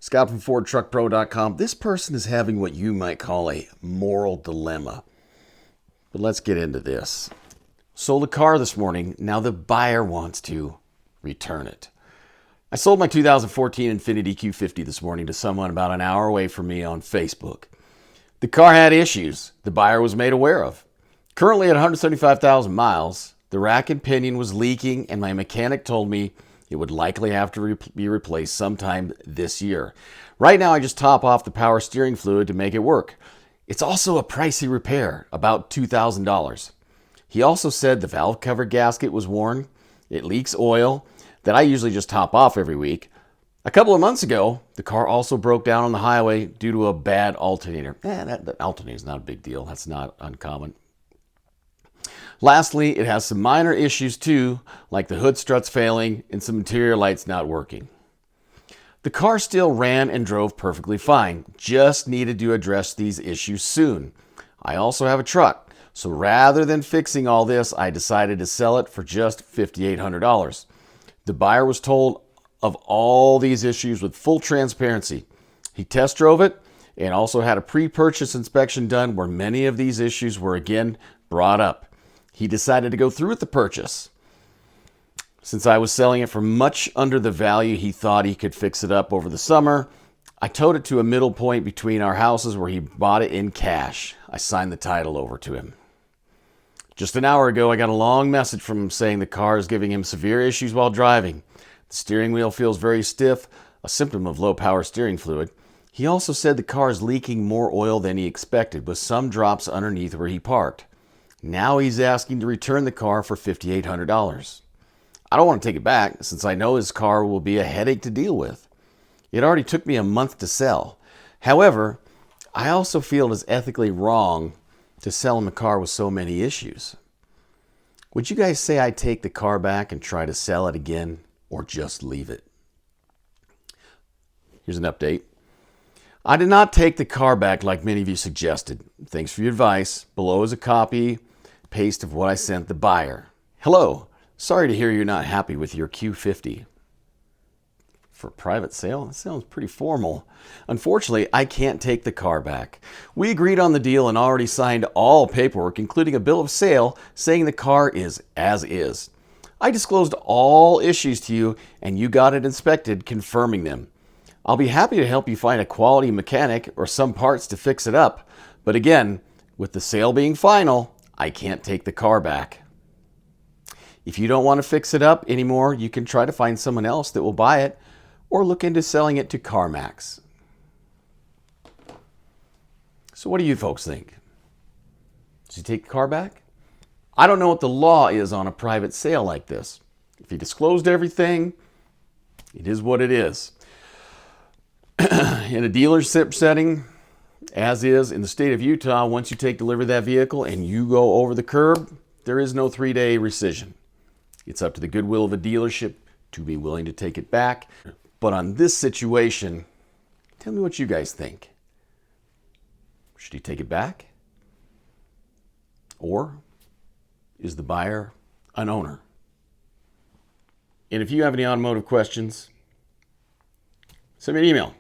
Scott from FordTruckPro.com. This person is having what you might call a moral dilemma. But let's get into this. Sold a car this morning. Now the buyer wants to return it. I sold my 2014 Infiniti Q50 this morning to someone about an hour away from me on Facebook. The car had issues the buyer was made aware of. Currently at 175,000 miles, the rack and pinion was leaking, and my mechanic told me it would likely have to be replaced sometime this year. Right now, I just top off the power steering fluid to make it work. It's also a pricey repair, about $2,000. He also said the valve cover gasket was worn, it leaks oil that I usually just top off every week. A couple of months ago, the car also broke down on the highway due to a bad alternator. That alternator is not a big deal. That's not uncommon. Lastly, it has some minor issues too, like the hood struts failing and some interior lights not working. The car still ran and drove perfectly fine, just needed to address these issues soon. I also have a truck, so rather than fixing all this, I decided to sell it for just $5,800. The buyer was told of all these issues with full transparency. He test drove it and also had a pre-purchase inspection done where many of these issues were again brought up. He decided to go through with the purchase. Since I was selling it for much under the value he thought he could fix it up over the summer, I towed it to a middle point between our houses where he bought it in cash. I signed the title over to him. Just an hour ago, I got a long message from him saying the car is giving him severe issues while driving. The steering wheel feels very stiff, a symptom of low power steering fluid. He also said the car is leaking more oil than he expected, with some drops underneath where he parked. Now he's asking to return the car for $5,800. I don't want to take it back since I know his car will be a headache to deal with. It already took me a month to sell. However, I also feel it is ethically wrong to sell him a car with so many issues. Would you guys say I take the car back and try to sell it again, or just leave it? Here's an update. I did not take the car back like many of you suggested. Thanks for your advice. Below is a copy, paste of what I sent the buyer. Hello. Sorry to hear you're not happy with your Q50. For private sale? That sounds pretty formal. Unfortunately, I can't take the car back. We agreed on the deal and already signed all paperwork, including a bill of sale, saying the car is as is. I disclosed all issues to you, and you got it inspected, confirming them. I'll be happy to help you find a quality mechanic or some parts to fix it up. But again, with the sale being final, I can't take the car back. If you don't want to fix it up anymore, you can try to find someone else that will buy it or look into selling it to CarMax. So what do you folks think? Does he take the car back? I don't know what the law is on a private sale like this. If he disclosed everything, it is what it is. In a dealership setting, as is in the state of Utah, once you take delivery of that vehicle and you go over the curb, there is no 3-day rescission. It's up to the goodwill of a dealership to be willing to take it back. But on this situation, tell me what you guys think. Should he take it back? Or is the buyer an owner? And if you have any automotive questions, send me an email.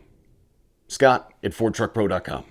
Scott@FordTruckPro.com.